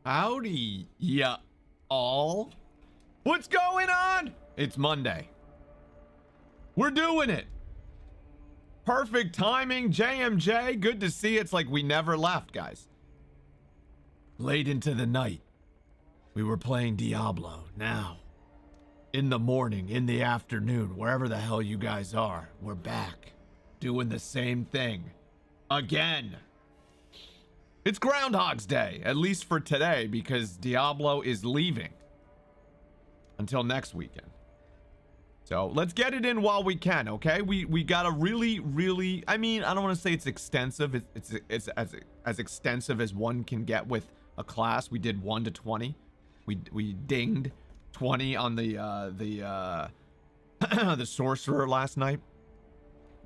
Howdy, ya all. What's going on? It's Monday. We're doing it. Perfect timing, JMJ. Good to see. It's like we never left, guys. Late into the night, we were playing Diablo. Now, in the morning, in the afternoon, wherever the hell you guys are, we're back doing the same thing again. It's Groundhog's Day, at least for today, because Diablo is leaving until next weekend. So let's get it in while we can, okay? We got a really, I mean, I don't want to say it's extensive. It's as extensive as one can get with a class. We did 1 to 20. We dinged 20 on the the sorcerer last night.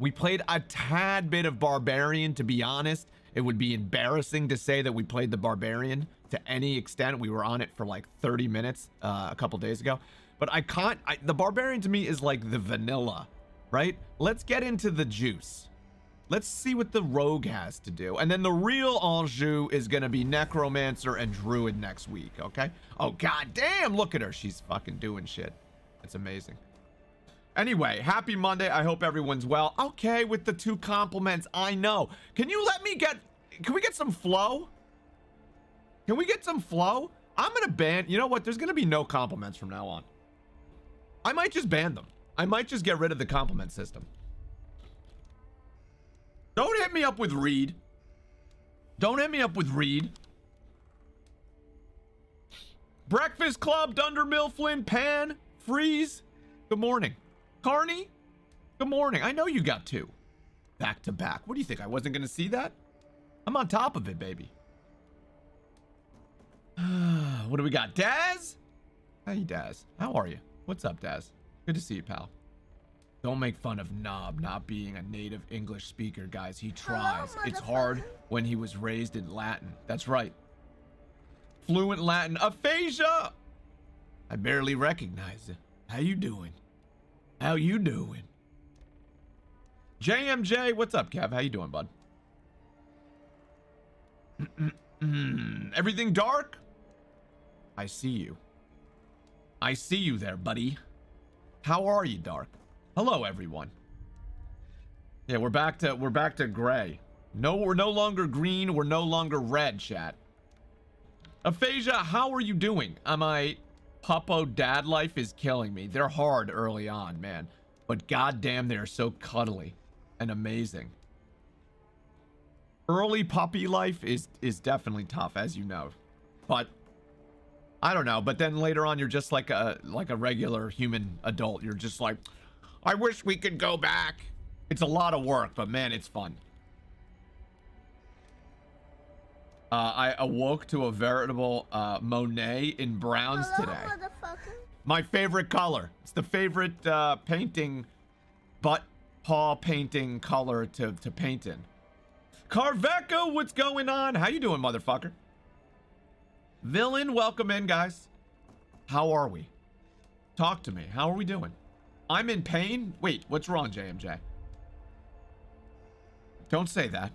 We played a tad bit of barbarian, to be honest. It would be embarrassing to say that we played the barbarian to any extent. We were on it for like 30 minutes a couple days ago. But the barbarian to me is like the vanilla, right? Let's get into the juice. Let's see what the rogue has to do. And then the real enjeu is going to be necromancer and druid next week, okay? Oh, god damn, look at her. She's fucking doing shit. It's amazing. Anyway, happy Monday. I hope everyone's well. Okay, with the 2 compliments, I know. Can we get some flow? Can we get some flow? I'm gonna ban, you know what? There's gonna be no compliments from now on. I might just ban them. I might just get rid of the compliment system. Don't hit me up with Reed. Don't hit me up with Reed. Breakfast Club, Dunder Mifflin, Pan, Freeze. Good morning. Carney, good morning. I know you got 2 back to back. What do you think? I wasn't going to see that? I'm on top of it, baby. What do we got? Daz? Hey, Daz. How are you? What's up, Daz? Good to see you, pal. Don't make fun of Knob not being a native English speaker, guys. He tries. It's hard when he was raised in Latin. That's right. Fluent Latin. Aphasia! I barely recognize it. How you doing? How you doing? JMJ, what's up, Kev? How you doing, bud? Everything dark? I see you. I see you there, buddy. How are you, Dark? Hello, everyone. Yeah, we're back to gray. No, we're no longer green. We're no longer red, chat. Aphasia, how are you doing? Puppo dad life is killing me. They're hard early on, man. But goddamn, they're so cuddly and amazing. Early puppy life is definitely tough, as you know. But I don't know. But then later on, you're just like a regular human adult. You're just like, I wish we could go back. It's a lot of work, but man, it's fun. I awoke to a veritable Monet in browns today. My favorite color. It's the favorite painting, butt paw painting color to paint in. Carveco, what's going on? How you doing, motherfucker? Villain, welcome in, guys. How are we? Talk to me. How are we doing? I'm in pain? Wait, what's wrong, JMJ? Don't say that.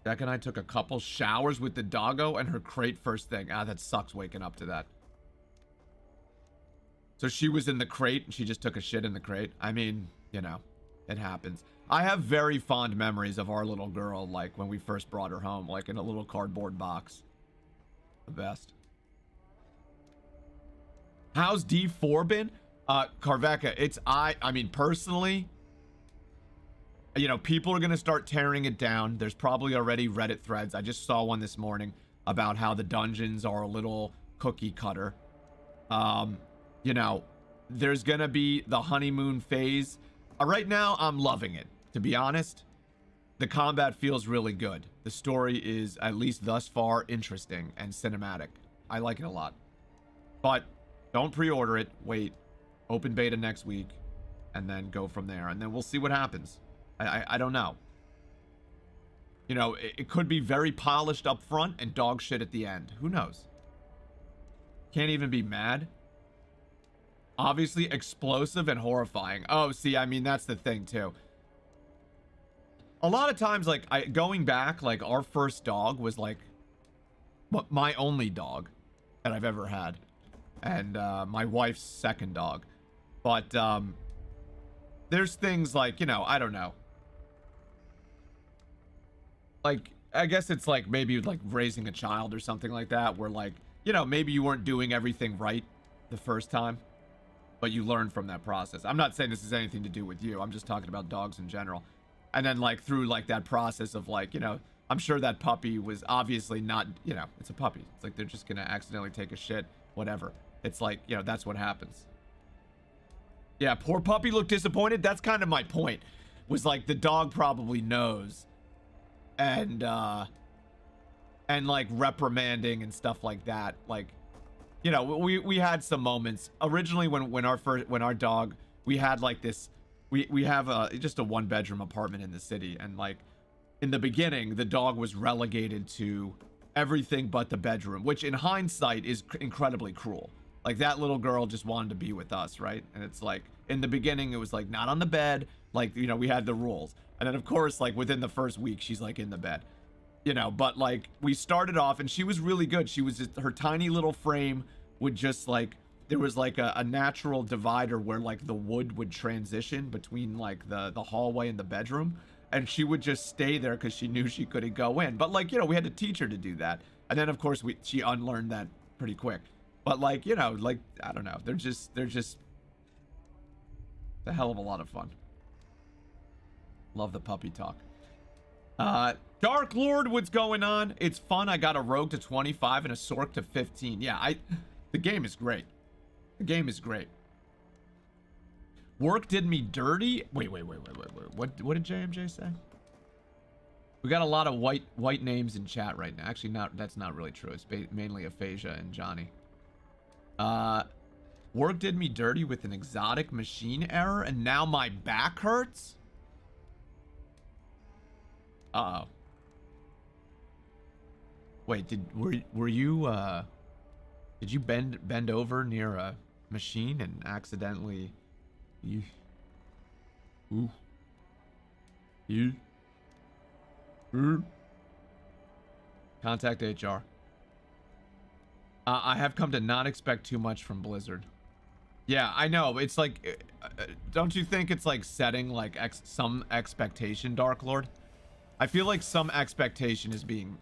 Jack and I took a couple showers with the doggo and her crate first thing. Ah, that sucks waking up to that. So she was in the crate and she just took a shit in the crate. I mean, you know, it happens. I have very fond memories of our little girl, like when we first brought her home, like in a little cardboard box. The best. How's D4 been? Carveca, I mean, personally, you know, people are going to start tearing it down. There's probably already Reddit threads. I just saw one this morning about how the dungeons are a little cookie cutter. You know, there's going to be the honeymoon phase. Right now, I'm loving it. To be honest, the combat feels really good. The story is, at least thus far, interesting and cinematic. I like it a lot. But don't pre-order it. Wait. Open beta next week. And then go from there. And then we'll see what happens. I don't know. You know, it could be very polished up front and dog shit at the end. Who knows? Can't even be mad. Obviously explosive and horrifying. Oh, see, I mean, that's the thing too. A lot of times, like, going back, like, our first dog was like my only dog that I've ever had, and my wife's second dog. But there's things like, you know, I don't know. Like, I guess it's like maybe like raising a child or something like that, where like, you know, maybe you weren't doing everything right the first time, but you learn from that process. I'm not saying this has anything to do with you. I'm just talking about dogs in general. And then like through like that process of like, you know, I'm sure that puppy was obviously not, you know, it's a puppy. It's like they're just gonna accidentally take a shit, whatever. It's like, you know, that's what happens. Yeah, poor puppy looked disappointed. That's kind of my point. Was like the dog probably knows. And like reprimanding and stuff like that. Like, you know, we had some moments originally when our dog, we had like this, we have just a 1-bedroom apartment in the city, and like in the beginning the dog was relegated to everything but the bedroom, which in hindsight is incredibly cruel. Like that little girl just wanted to be with us, right? And it's like in the beginning it was like not on the bed, like, you know, we had the rules. And then of course, like within the first week she's like in the bed, you know. But like we started off and she was really good. She was just, her tiny little frame would just like, there was like a natural divider where like the wood would transition between like the hallway and the bedroom, and she would just stay there because she knew she couldn't go in. But like, you know, we had to teach her to do that, and then of course she unlearned that pretty quick. But like, you know, like, I don't know, they're just a hell of a lot of fun. Love the puppy talk. Dark Lord, what's going on? It's fun. I got a rogue to 25 and a sork to 15. Yeah, the game is great. The game is great. Work did me dirty. Wait. What did JMJ say? We got a lot of white names in chat right now. Actually, that's not really true. It's mainly Aphasia and Johnny. Work did me dirty with an exotic machine error, and now my back hurts. Uh-oh. Wait, did you bend over near a machine and accidentally contact HR. I have come to not expect too much from Blizzard. Yeah, I know. It's like, don't you think it's like setting like some expectation, Dark Lord? I feel like some expectation is being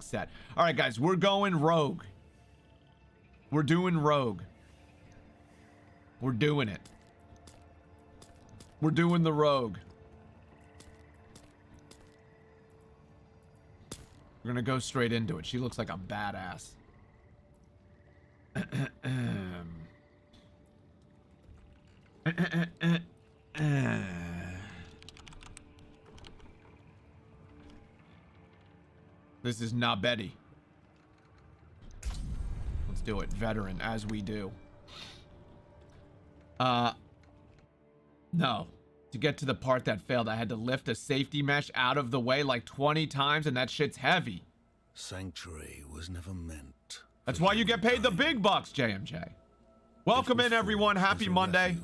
set. All right, guys, we're going rogue. We're doing rogue. We're doing it. We're doing the rogue. We're gonna go straight into it. She looks like a badass. This is not Betty. Let's do it. Veteran, as we do. No. To get to the part that failed, I had to lift a safety mesh out of the way like 20 times, and that shit's heavy. Sanctuary was never meant. That's why you get paid the big bucks, JMJ. Welcome in, everyone. Happy Monday.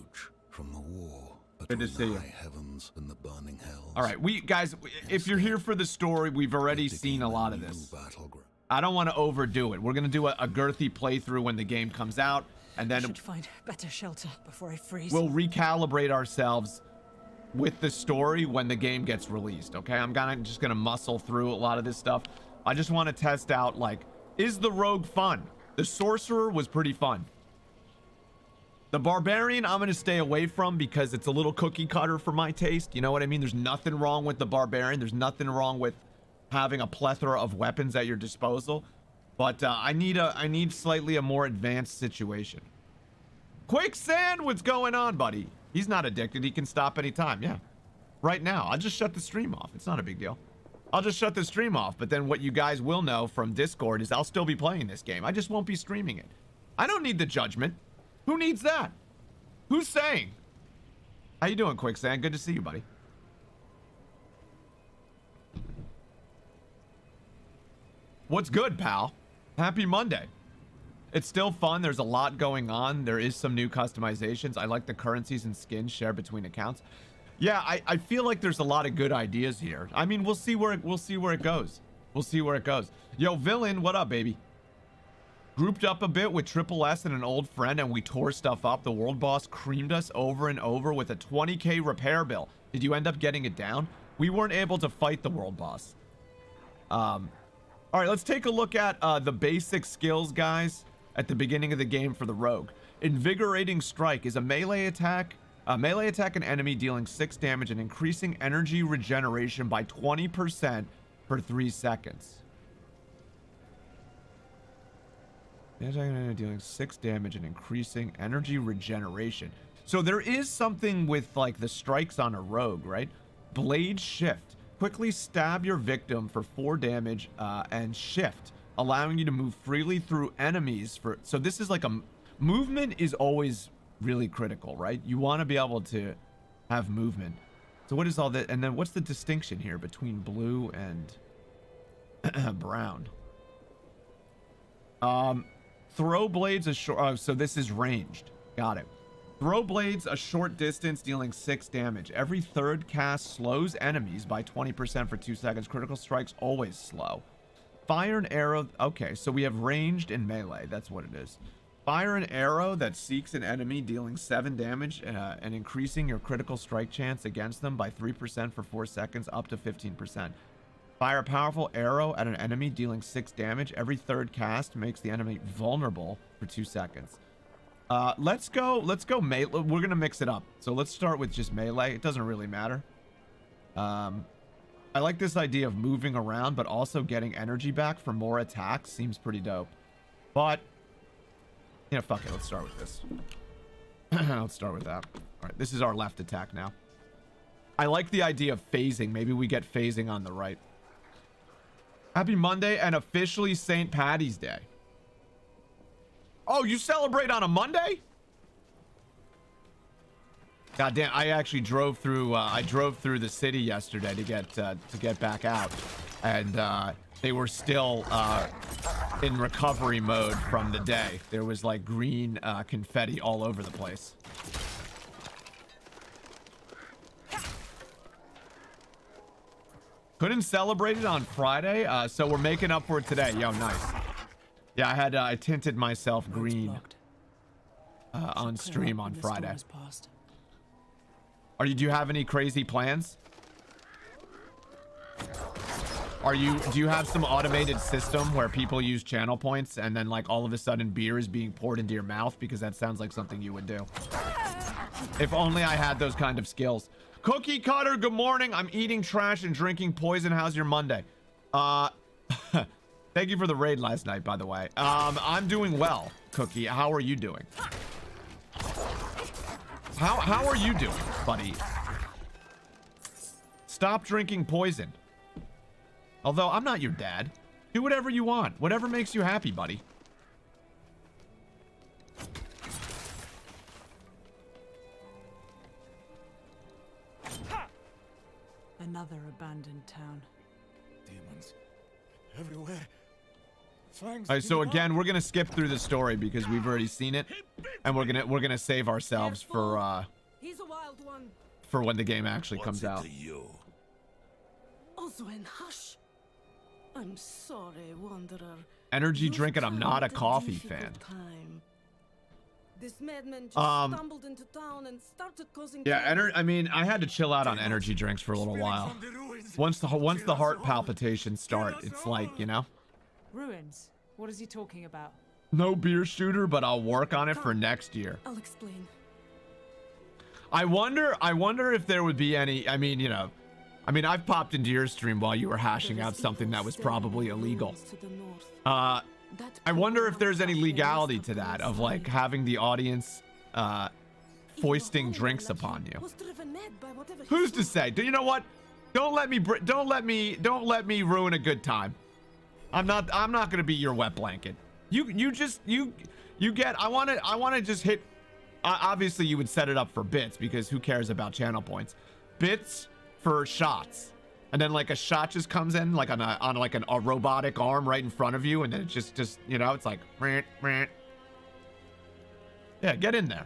From the war. Good to see you. Heavens and the burning hells. All right, guys, if you're here for the story, we've already seen a lot of this. I don't want to overdo it. We're gonna do a girthy playthrough when the game comes out, and then I should find better shelter before I freeze. We'll recalibrate ourselves with the story when the game gets released. Okay, I'm just gonna muscle through a lot of this stuff. I just want to test out, like, is the rogue fun? The sorcerer was pretty fun. The barbarian I'm gonna stay away from because it's a little cookie cutter for my taste. You know what I mean? There's nothing wrong with the barbarian. There's nothing wrong with having a plethora of weapons at your disposal. But I need slightly a more advanced situation. Quicksand, what's going on, buddy? He's not addicted. He can stop anytime. Yeah, right now. I'll just shut the stream off. It's not a big deal. I'll just shut the stream off. But then what you guys will know from Discord is I'll still be playing this game. I just won't be streaming it. I don't need the judgment. Who needs that? Who's saying? How you doing, Quicksand? Good to see you, buddy. What's good, pal? Happy Monday. It's still fun. There's a lot going on. There is some new customizations. I like the currencies and skins shared between accounts. Yeah, I feel like there's a lot of good ideas here. I mean, we'll see where it goes. We'll see where it goes. Yo, Villain, what up, baby? Grouped up a bit with Triple S and an old friend, and we tore stuff up. The world boss creamed us over and over with a 20k repair bill. Did you end up getting it down? We weren't able to fight the world boss. All right, let's take a look at the basic skills, guys, at the beginning of the game for the rogue. Invigorating Strike is a melee attack. Melee attack an enemy dealing 6 damage and increasing energy regeneration by 20% for 3 seconds. Dealing 6 damage and increasing energy regeneration. So there is something with like the strikes on a rogue, right? Blade Shift. Quickly stab your victim for 4 damage and shift, allowing you to move freely through enemies for... So this is like a... Movement is always really critical, right? You want to be able to have movement. So what is all that? And then what's the distinction here between blue and brown? Throw blades a short... Oh, so this is ranged. Got it. Throw blades a short distance, dealing 6 damage. Every third cast slows enemies by 20% for 2 seconds. Critical strikes always slow. Fire an arrow... Okay, so we have ranged and melee. That's what it is. Fire an arrow that seeks an enemy, dealing 7 damage and increasing your critical strike chance against them by 3% for 4 seconds, up to 15%. Fire a powerful arrow at an enemy, dealing 6 damage. Every third cast makes the enemy vulnerable for 2 seconds. Let's go melee. We're gonna mix it up. So let's start with just melee. It doesn't really matter. I like this idea of moving around, but also getting energy back for more attacks. Seems pretty dope. But yeah, fuck it. Let's start with this. Let's start with that. All right, this is our left attack now. I like the idea of phasing. Maybe we get phasing on the right. Happy Monday and officially St. Paddy's Day. Oh, you celebrate on a Monday? God damn, I actually drove through the city yesterday to get back out, and they were still in recovery mode from the day. There was like green confetti all over the place. Couldn't celebrate it on Friday, so we're making up for it today. Yo, nice. Yeah, I tinted myself green on stream on Friday. Do you have any crazy plans? Do you have some automated system where people use channel points and then like all of a sudden beer is being poured into your mouth? Because that sounds like something you would do. If only I had those kind of skills. Cookie Cutter, good morning. I'm eating trash and drinking poison. How's your Monday? Thank you for the raid last night, by the way. I'm doing well, Cookie. How are you doing? How are you doing, buddy? Stop drinking poison. Although, I'm not your dad. Do whatever you want. Whatever makes you happy, buddy. Another abandoned town. Demons everywhere. All right, so again, we're gonna skip through the story because we've already seen it, and we're gonna save ourselves for He's a wild one. for when the game actually comes What's out. it to you? Oswin, hush. I'm sorry, wanderer. Energy You've drink, and I'm not a had coffee difficult fan. time. This madman just stumbled into town and started causing Yeah, I mean, I had to chill out on energy drinks for a little while. Once the heart palpitations start, it's like, you know. ruins. What is he talking about? No beer shooter, but I'll work on it for next year. I'll explain. I wonder if there would be any, I mean, you know, I've popped into your stream while you were hashing out something that was probably illegal. I wonder if there's any legality to that, of like having the audience foisting drinks upon you. Who's to say? Do you know what? Don't let me ruin a good time. I'm not gonna be your wet blanket. You get. I want to just hit. Obviously, you would set it up for bits because who cares about channel points? Bits for shots, and then like a shot just comes in like on a robotic arm right in front of you, and then it just you know, it's like rant. Yeah, get in there.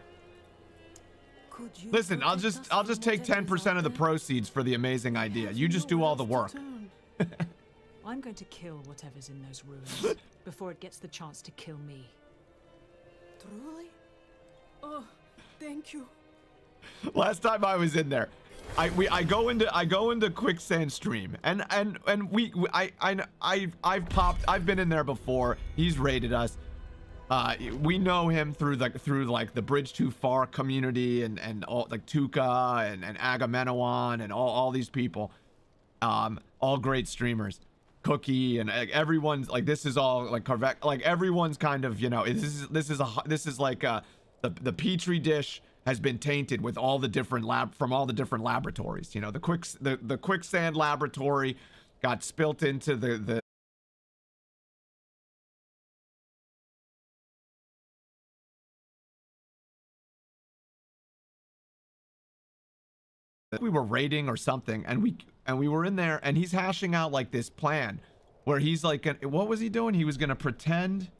Listen, I'll just take 10% of the proceeds for the amazing idea. You just do all the work. I'm going to kill whatever's in those ruins before it gets the chance to kill me. Truly? Oh, thank you. Last time I was in there, I go into quicksand stream, and I've been in there before. He's raided us. We know him through the Bridge Too Far community and all like Tuka and Agamemnon and all these people, all great streamers. Cookie and everyone's like, this is all like Carvec, like everyone's kind of, you know, this is like the petri dish has been tainted with all the different from all the different laboratories. You know, the quicksand laboratory got spilt into the we were raiding or something, and we were in there, and he's hashing out like this plan where he's like, what was he doing? He was gonna pretend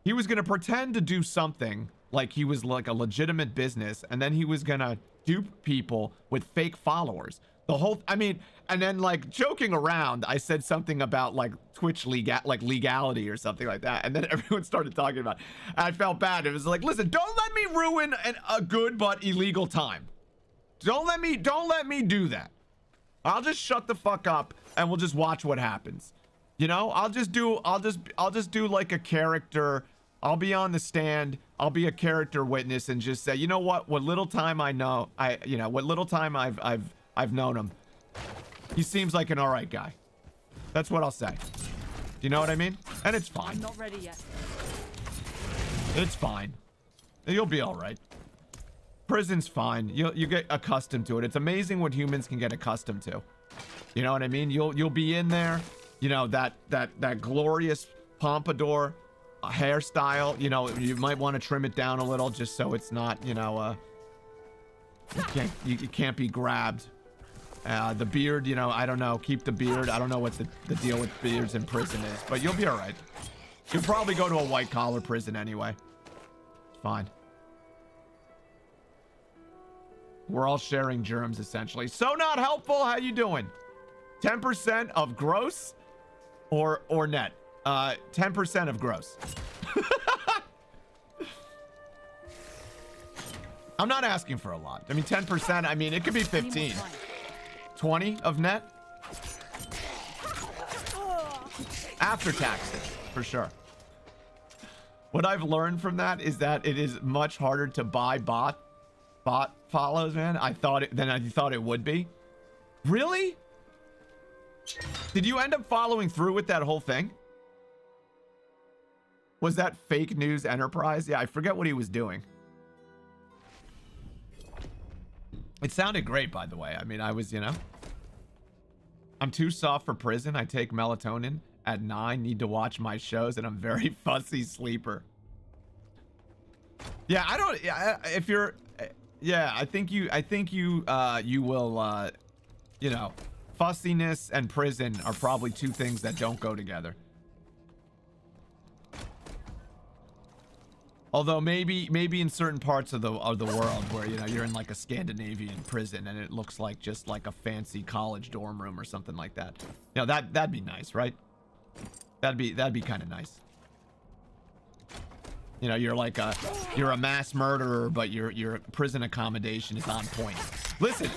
to do something like he was like a legitimate business, and then he was gonna dupe people with fake followers. The whole, I mean, and then like joking around, I said something about like Twitch legality or something like that, and then everyone started talking about it. I felt bad. It was like, listen, don't let me ruin a good but illegal time. Don't let me do that. I'll just shut the fuck up and we'll just watch what happens. You know, I'll just do like a character. I'll be on the stand. I'll be a character witness and just say, you know what little time I know, what little time I've known him, he seems like an all right guy. That's what I'll say. Do you know what I mean? And it's fine. I'm not ready yet. It's fine. You'll be all right. Prison's fine. You get accustomed to it. It's amazing what humans can get accustomed to. You know what I mean? You'll be in there, you know, that glorious pompadour hairstyle. You know, you might want to trim it down a little just so it's not, you know, you can't be grabbed. The beard, you know, I don't know. Keep the beard. I don't know what the deal with beards in prison is, but you'll be all right. You'll probably go to a white collar prison anyway. It's fine. We're all sharing germs, essentially. So not helpful. How you doing? 10% of gross or net? 10% of gross. I'm not asking for a lot. I mean, 10%, I mean, it could be 15. 20 of net? After taxes, for sure. What I've learned from that is that it is much harder to buy bot follows, man. I thought it would be. Really? Did you end up following through with that whole thing? Was that fake news enterprise? Yeah, I forget what he was doing. It sounded great, by the way. I mean, I was, you know. I'm too soft for prison. I take melatonin at 9. Need to watch my shows, and I'm very fussy sleeper. Yeah, I don't. Yeah, if you're. Yeah, I think you will, you know, fussiness and prison are probably two things that don't go together. Although maybe in certain parts of the world where, you know, you're in like a Scandinavian prison and it looks like just like a fancy college dorm room or something like that. You know, that'd be nice, right? That'd be kind of nice. You know, you're a mass murderer, but your prison accommodation is on point. Listen,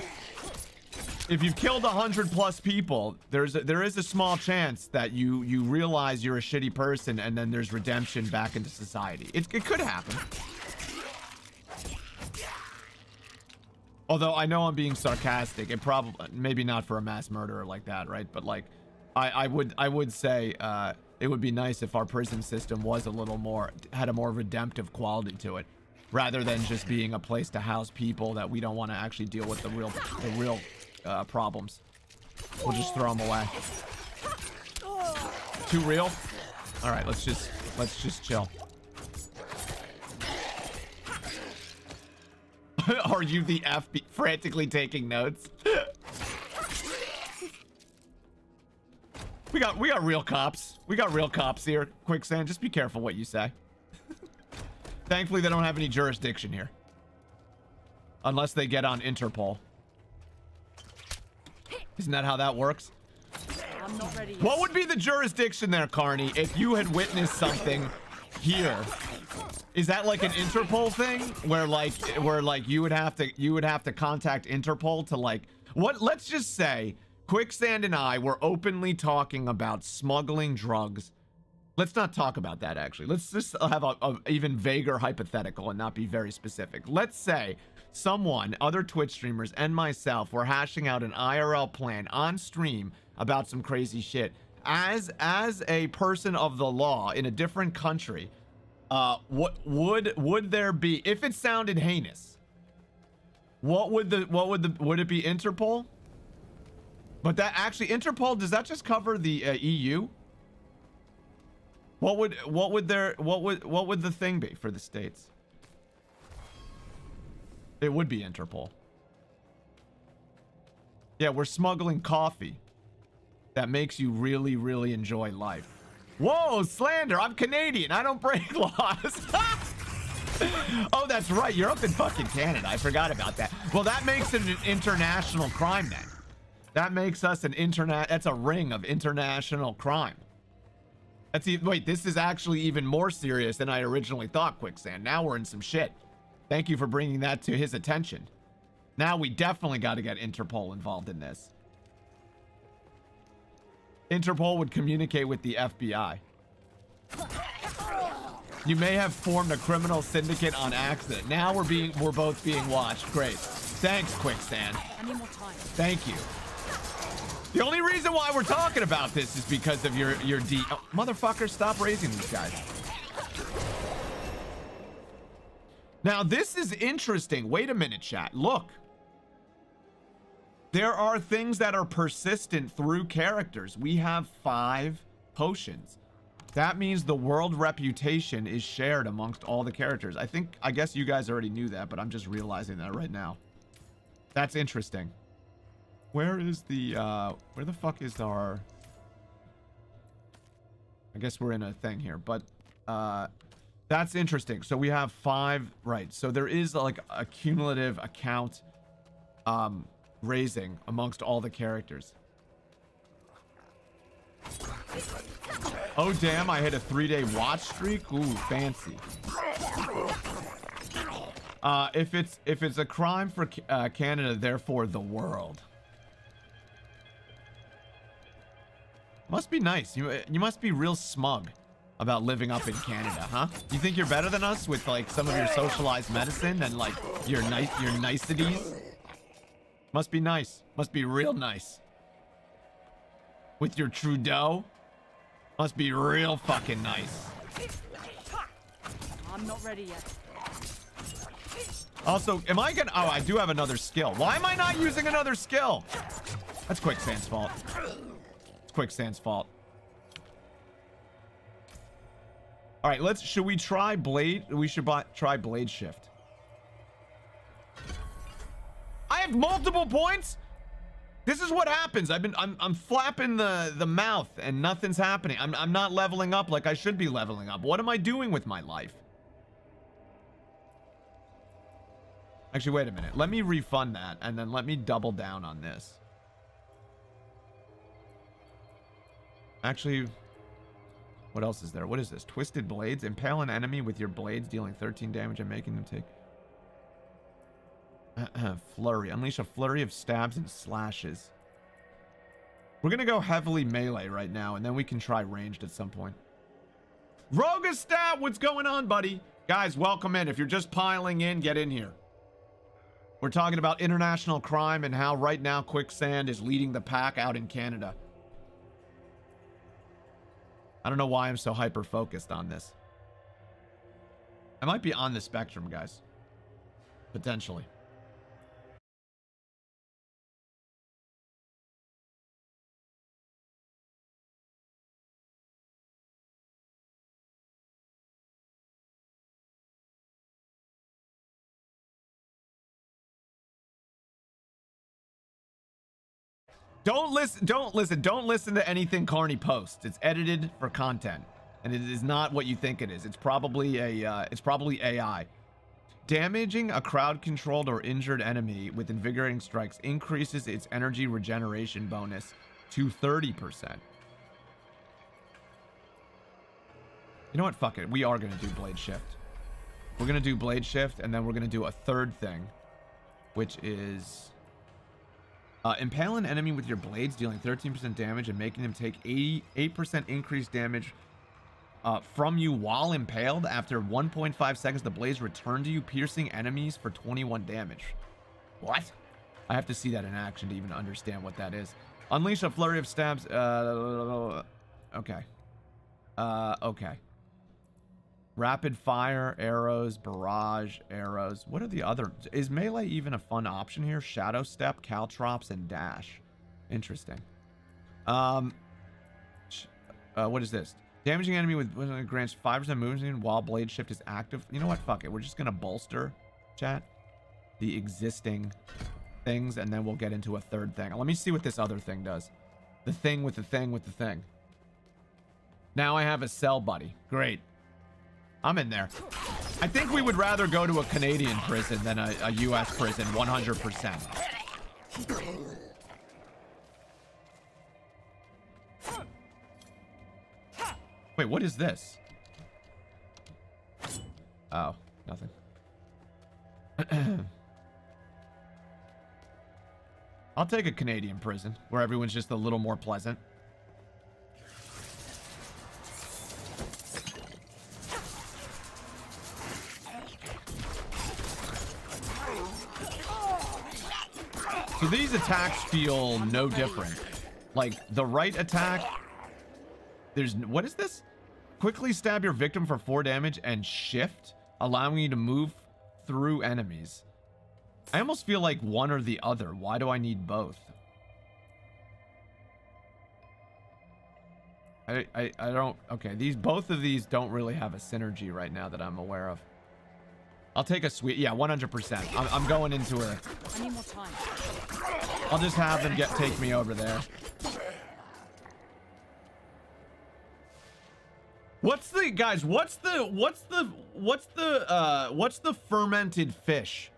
if you've killed 100+ people, there is a small chance that you realize you're a shitty person, and then there's redemption back into society. It could happen. Although I know I'm being sarcastic. It probably, maybe not for a mass murderer like that, right? But like, I would say it would be nice if our prison system was a little more, had a more redemptive quality to it, rather than just being a place to house people that we don't want to actually deal with the real problems. We'll just throw them away. Too real? All right, let's just chill. Are you the FB frantically taking notes? We got real cops. We got real cops here. Quicksand, just be careful what you say. Thankfully, they don't have any jurisdiction here. Unless they get on Interpol. Isn't that how that works? I'm not ready yet. What would be the jurisdiction there, Carney, if you had witnessed something here? Is that like an Interpol thing where you would have to contact Interpol to like what? Let's just say Quicksand and I were openly talking about smuggling drugs. Let's not talk about that, actually. Let's just have a even vaguer hypothetical and not be very specific. Let's say someone, other Twitch streamers, and myself were hashing out an IRL plan on stream about some crazy shit. As a person of the law in a different country, what would there be, if it sounded heinous, would it be Interpol? But that actually, Interpol, does that just cover the EU? What would the thing be for the states? It would be Interpol. Yeah, we're smuggling coffee that makes you really, really enjoy life. Whoa, slander! I'm Canadian. I don't break laws. Oh, that's right. You're up in fucking Canada. I forgot about that. Well, that makes it an international crime then. That makes us an that's a ring of international crime. Wait, this is actually even more serious than I originally thought, Quicksand. Now we're in some shit. Thank you for bringing that to his attention. Now we definitely got to get Interpol involved in this. Interpol would communicate with the FBI. You may have formed a criminal syndicate on accident. Now we're both being watched. Great. Thanks, Quicksand. I need more time. Thank you. The only reason why we're talking about this is because of your oh, motherfucker, stop raising these guys. Now, this is interesting. Wait a minute, chat. Look. There are things that are persistent through characters. We have 5 potions. That means the world reputation is shared amongst all the characters. I guess you guys already knew that, but I'm just realizing that right now. That's interesting. Where is the, where the fuck is our... I guess we're in a thing here, but, that's interesting. So we have 5, right. So there is like a cumulative account, raising amongst all the characters. Oh, damn, I hit a 3-day watch streak. Ooh, fancy. If it's a crime for Canada, therefore the world. Must be nice. You must be real smug about living up in Canada, huh? You think you're better than us with like some of your socialized medicine and like your niceties? Must be nice. Must be real nice. With your Trudeau? Must be real fucking nice. I'm not ready yet. Also, am I gonna... Oh, I do have another skill. Why am I not using another skill? That's Quicksand's fault. It's Quicksand's fault. All right, should we try Blade? We should try Blade Shift. I have multiple points. This is what happens. I'm flapping the mouth and nothing's happening. I'm not leveling up like I should be leveling up. What am I doing with my life? Actually, wait a minute. Let me refund that and then let me double down on this. Actually, what else is there? What is this? Twisted Blades. Impale an enemy with your blades, dealing 13 damage and making them take... Flurry. Unleash a flurry of stabs and slashes. We're gonna go heavily melee right now, and then we can try ranged at some point. Rogastab, what's going on, buddy? Guys, welcome in. If you're just piling in, get in here. We're talking about international crime and how right now Quicksand is leading the pack out in Canada. I don't know why I'm so hyper-focused on this. I might be on the spectrum, guys. Potentially. Don't listen to anything Carney posts. It's edited for content, and it is not what you think it is. It's probably AI. Damaging a crowd-controlled or injured enemy with invigorating strikes increases its energy regeneration bonus to 30%. You know what? Fuck it. We are going to do Blade Shift. We're going to do Blade Shift, and then we're going to do a third thing, which is impale an enemy with your blades, dealing 13% damage and making them take 8% increased damage from you while impaled. After 1.5 seconds, the blades return to you, piercing enemies for 21 damage. What? I have to see that in action to even understand what that is. Unleash a flurry of stabs. Okay. Okay. Rapid fire, arrows, barrage, arrows. What are the other? Is melee even a fun option here? Shadow step, caltrops, and dash. Interesting. What is this? Damaging enemy with grants 5% movement while blade shift is active. You know what? Fuck it. We're just gonna bolster, chat, the existing things, and then we'll get into a third thing. Let me see what this other thing does. The thing with the thing with the thing. Now I have a cell buddy. Great. I'm in there. I think we would rather go to a Canadian prison than a US prison, 100%. Wait, what is this? Oh, nothing. I'll take a Canadian prison where everyone's just a little more pleasant. So these attacks feel no different. Like the right attack, there's, what is this? Quickly stab your victim for 4 damage and shift, allowing you to move through enemies. I almost feel like one or the other. Why do I need both? I don't, okay, both of these don't really have a synergy right now that I'm aware of. I'll take a sweet, yeah, 100%. I'm going into a, I need more time. I'll just have them take me over there. What's the, guys, what's the fermented fish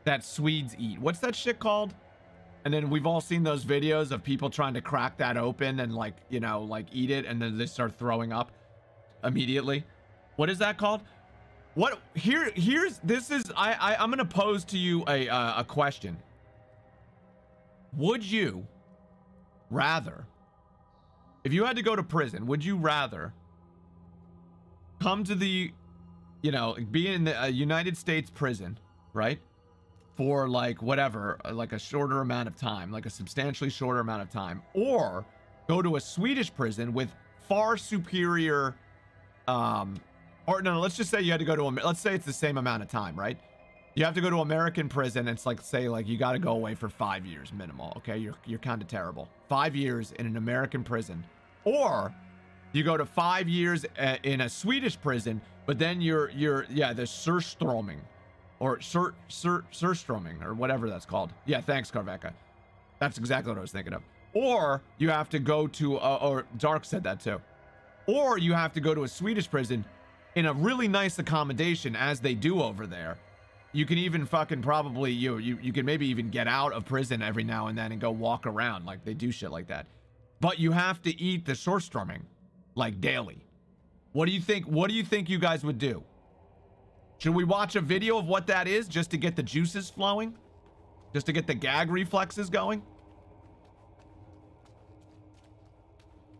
that Swedes eat? What's that shit called? And then we've all seen those videos of people trying to crack that open and, like, you know, like eat it, and then they start throwing up immediately. What is that called? What, I'm gonna pose to you a question. Would you rather, if you had to go to prison, would you rather come to the, you know, be in the United States prison, right, for like whatever, like a shorter amount of time, like a substantially shorter amount of time, or go to a Swedish prison with far superior, or no, let's just say you had to go to, let's say it's the same amount of time, right? You have to go to American prison. It's like, say, like you got to go away for 5 years minimal. Okay, you're kind of terrible. 5 years in an American prison, or you go to 5 years in a Swedish prison, but then you're the surströmming, or surströmming, or whatever that's called. Yeah, thanks, Carveka. That's exactly what I was thinking of. Or you have to go to, or Dark said that too. Or you have to go to a Swedish prison in a really nice accommodation, as they do over there. You can even fucking probably, you can maybe even get out of prison every now and then and go walk around, like they do shit like that. But you have to eat the surströmming like daily. What do you think? What do you think you guys would do? Should we watch a video of what that is just to get the juices flowing? Just to get the gag reflexes going?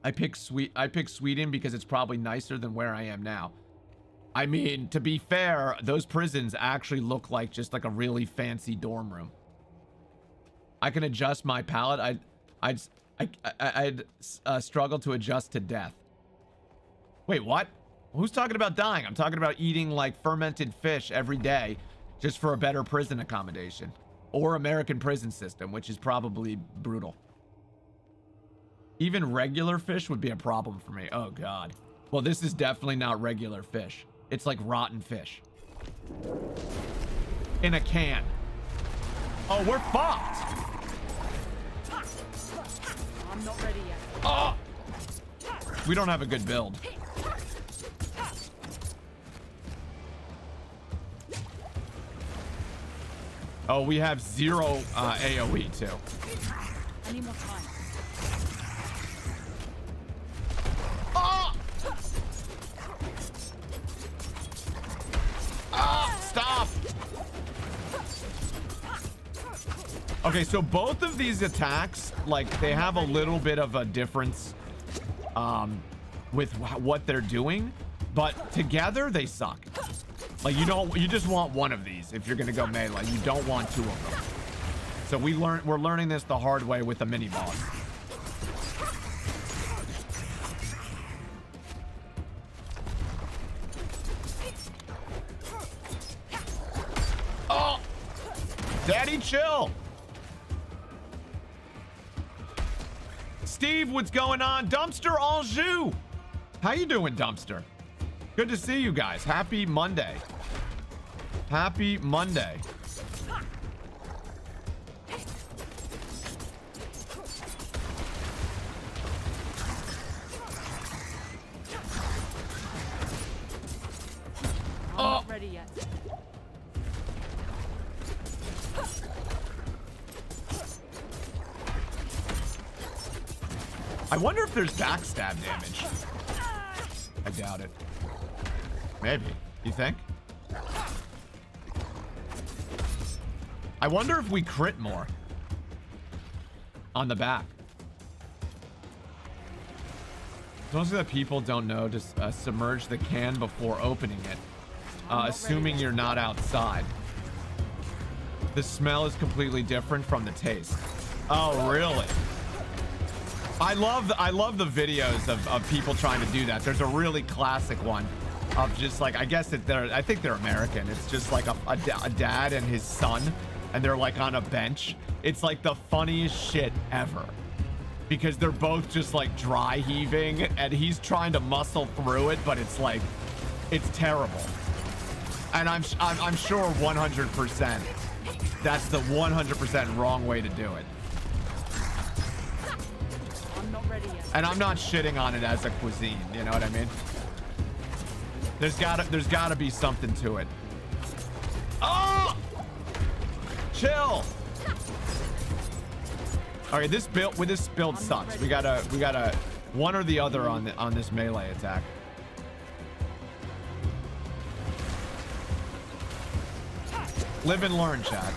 I pick Sweden because it's probably nicer than where I am now. I mean, to be fair, those prisons actually look like just like a really fancy dorm room. I can adjust my palate. I'd struggle to adjust to death. Wait, what? Who's talking about dying? I'm talking about eating like fermented fish every day just for a better prison accommodation, or American prison system, which is probably brutal. Even regular fish would be a problem for me. Oh God. Well, this is definitely not regular fish. It's like rotten fish in a can. Oh, we're fucked. I'm not ready yet. Oh, we don't have a good build. Oh, we have 0 AoE too. I need more time. Okay, so both of these attacks, like, they have a little bit of a difference with what they're doing, but together they suck. Like, you just want one of these if you're gonna go melee. You don't want two of them. So we're learning this the hard way with the mini boss. Oh, Daddy, chill. Steve, what's going on? Dumpster Anjou. How you doing, Dumpster? Good to see you guys. Happy Monday. Happy Monday. I'm not ready yet. I wonder if there's backstab damage. I doubt it. Maybe. You think? I wonder if we crit more on the back. Mostly that people don't know to submerge the can before opening it, assuming you're not outside. The smell is completely different from the taste. Oh, really? I love the videos of people trying to do that. There's a really classic one of just like, I think they're American. It's just like a dad and his son, and they're like on a bench. It's like the funniest shit ever because they're both just like dry heaving and he's trying to muscle through it, but it's like, it's terrible. And I'm sure 100% that's the 100% wrong way to do it. And I'm not shitting on it as a cuisine, you know what I mean? There's gotta be something to it. Oh! Chill. Okay, this build sucks. We gotta one or the other on this melee attack. Live and learn, chat.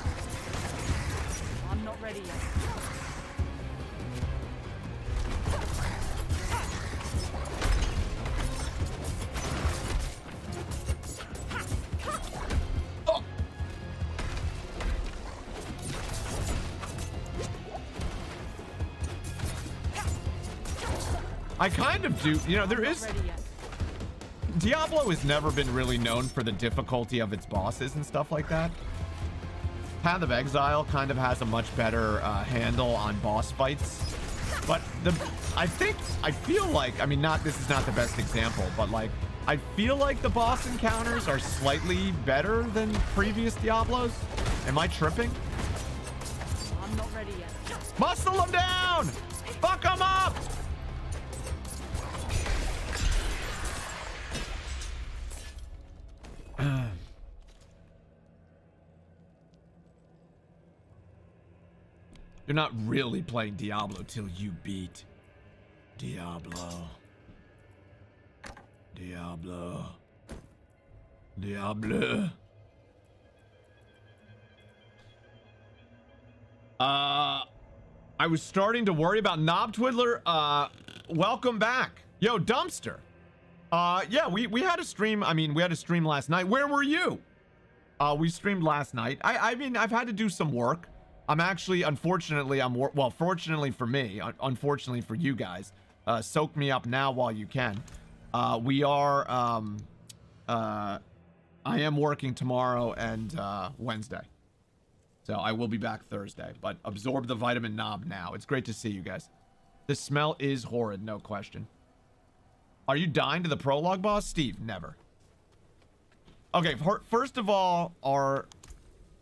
I'm not ready yet. I kind of do, you know, there is... Diablo has never been really known for the difficulty of its bosses and stuff like that. Path of Exile kind of has a much better handle on boss fights. But I feel like, I mean, this is not the best example, but like, I feel like the boss encounters are slightly better than previous Diablos. Am I tripping? I'm not ready yet. Muscle them down! Fuck them up! You're not really playing Diablo till you beat Diablo. Diablo. Diablo. I was starting to worry about Knob Twiddler. Welcome back. Yo, Dumpster. Yeah, we had a stream. I mean, we had a stream last night. Where were you? We streamed last night. I mean, I've had to do some work. I'm actually, unfortunately, well, fortunately for me, unfortunately for you guys, soak me up now while you can. I am working tomorrow and Wednesday. So I will be back Thursday, but absorb the vitamin knob now. It's great to see you guys. The smell is horrid, no question. Are you dying to the prologue boss? Steve, never. Okay, first of all,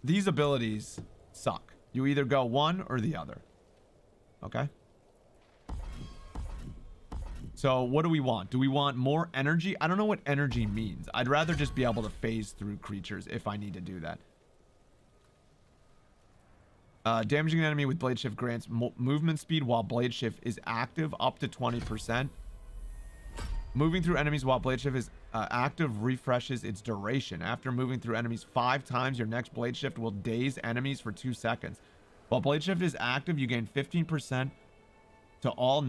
these abilities suck. You either go one or the other. Okay? So what do we want? Do we want more energy? I don't know what energy means. I'd rather just be able to phase through creatures if I need to do that. Damaging an enemy with Blade Shift grants movement speed while Blade Shift is active up to 20%. Moving through enemies while Blade Shift is active refreshes its duration. After moving through enemies 5 times, your next Blade Shift will daze enemies for 2 seconds. While Blade Shift is active, you gain 15% to all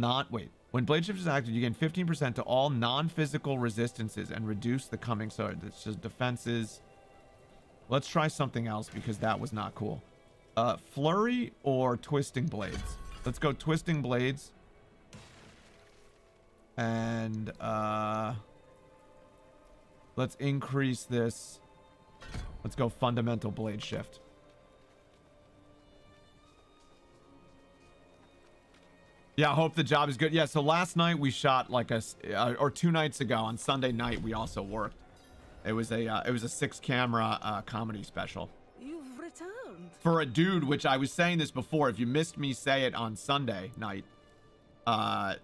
when Blade Shift is active, you gain 15% to all non-physical resistances and reduce the coming sword. It's just defenses. Let's try something else because that was not cool. Flurry or Twisting Blades? Let's go Twisting Blades. And let's increase this. Let's go Fundamental Blade Shift. Yeah, I hope the job is good. Yeah, so last night we shot like or 2 nights ago on Sunday night we also worked. It was a 6-camera comedy special. You've returned. For a dude, which I was saying this before, if you missed me say it on Sunday night, I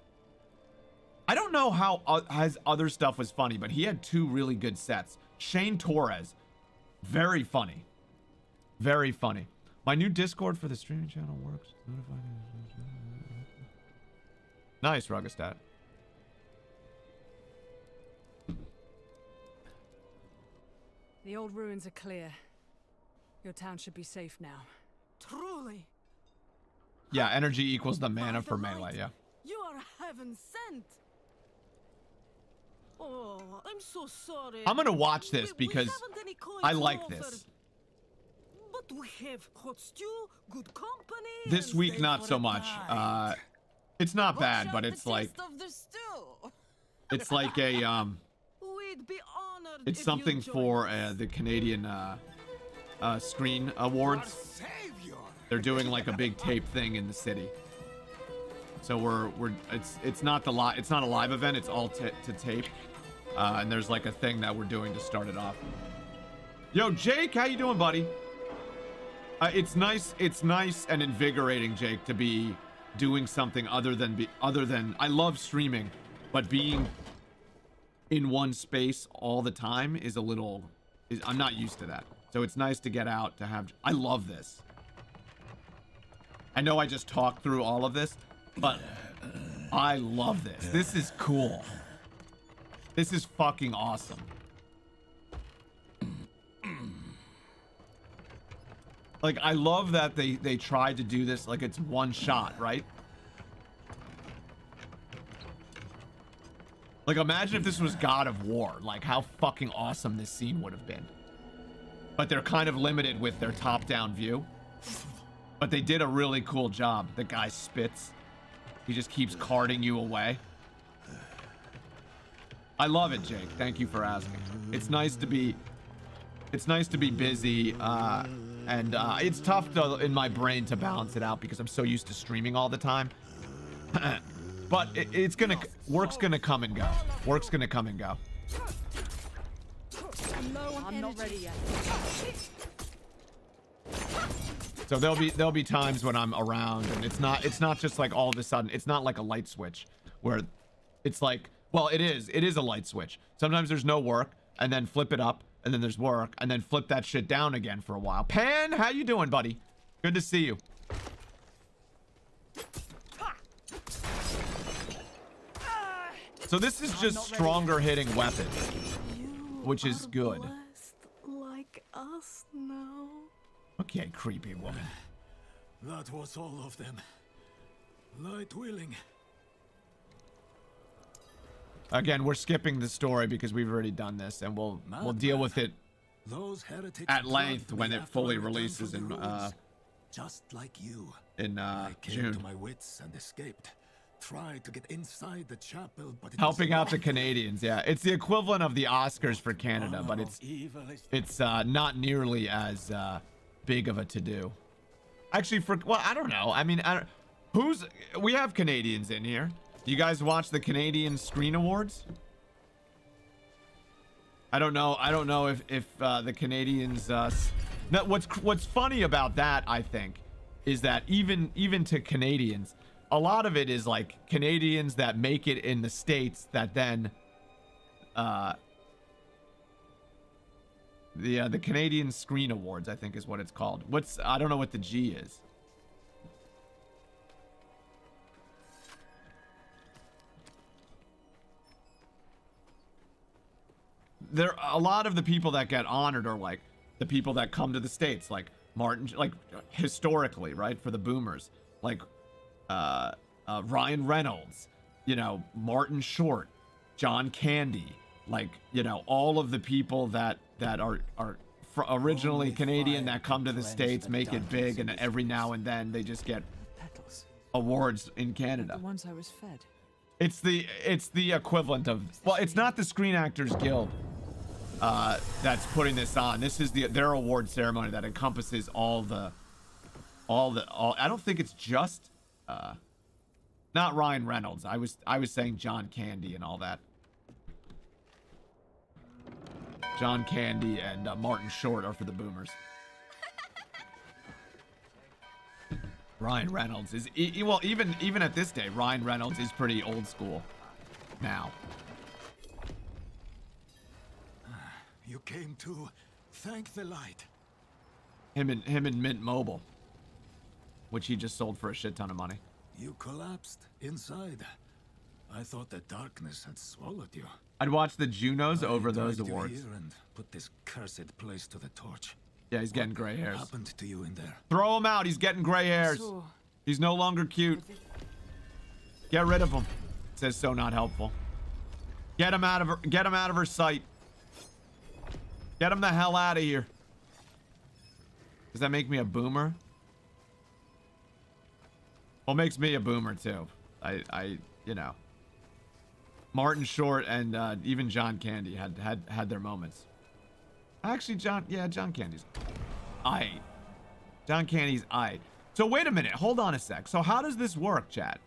don't know how his other stuff was funny, but he had 2 really good sets. Shane Torres, very funny. Very funny. My new Discord for the streaming channel works. Nice, Ruggustat. The old ruins are clear. Your town should be safe now. Truly. Yeah, energy equals the mana for melee, yeah. You are heaven sent. Oh, I'm so sorry. I'm gonna watch this because I like this. But we have hot stew, good company. This week, not so much. It's not bad, but it's like it's like a We'd be honored it's if something you join for us. the Canadian Screen Awards. They're doing like a big tape thing in the city. So it's not a live event. It's all to tape, and there's like a thing that we're doing to start it off. Yo, Jake, how you doing, buddy? It's nice and invigorating, Jake, to be doing something other than I love streaming, but being in one space all the time is I'm not used to that. So it's nice to get out to have. I love this. I know I just talked through all of this, but I love this. This is cool. This is fucking awesome. Like, I love that they tried to do this like it's one shot, right? Like, imagine if this was God of War. Like, how fucking awesome this scene would have been. But they're kind of limited with their top-down view. But they did a really cool job. The guy spits. He just keeps carting you away. I love it, Jake. Thank you for asking. It's nice to be busy, and it's tough though in my brain to balance it out because I'm so used to streaming all the time. But work's gonna come and go. Work's gonna come and go. I'm not ready yet. So there'll be times when I'm around, and it's not just like all of a sudden. It's not like a light switch where it's like, well, it is a light switch. Sometimes there's no work, and then flip it up, and then there's work, and then flip that shit down again for a while. Pan, how you doing, buddy? Good to see you. So this is just stronger hitting weapons, which is good. Like us now. Okay, creepy woman. That was all of them. Light willing. Again, we're skipping the story because we've already done this, and we'll deal with it Those heretics at length when it fully releases in just like you. I came June. to my wits and escaped. Tried to get inside the chapel, but it Helping was out the Canadians, yeah. It's the equivalent of the Oscars for Canada, but it's not nearly as big of a to-do. Actually, I don't know. I mean, we have Canadians in here. You guys watch the Canadian Screen Awards? I don't know if the Canadians. What's funny about that, I think, is that even to Canadians, a lot of it is like Canadians that make it in the States that then the Canadian Screen Awards, I think is what it's called. I don't know what the G is. A lot of the people that get honored are like the people that come to the States, like Martin, like historically, right? For the boomers, like Ryan Reynolds, you know, Martin Short, John Candy, like, you know, all of the people that are originally Canadian that come to the States, make it big, and every now and then they just get awards in Canada. The ones I was fed. It's the equivalent of, well, it's not the Screen Actors Guild that's putting this on. This is their award ceremony that encompasses all. I don't think it's just not Ryan Reynolds. I was saying John Candy and all that. John Candy and Martin Short are for the boomers. Ryan Reynolds is well, even at this day, Ryan Reynolds is pretty old school now. You came to thank the light. Him and Mint Mobile, which he just sold for a shit ton of money. You collapsed inside. I thought the darkness had swallowed you. I'd watch the Junos over those dragged you awards. here and put this cursed place to the torch. Yeah, he's getting gray hairs. What happened to you in there? Throw him out. He's getting gray hairs. He's no longer cute. Get rid of him. It says so not helpful. Get him out of her sight. Get him the hell out of here. Does that make me a boomer? Well, it makes me a boomer too. I you know. Martin Short and even John Candy had their moments. Actually, John Candy's aight. John Candy's aight. So wait a minute, hold on a sec. So how does this work, chat?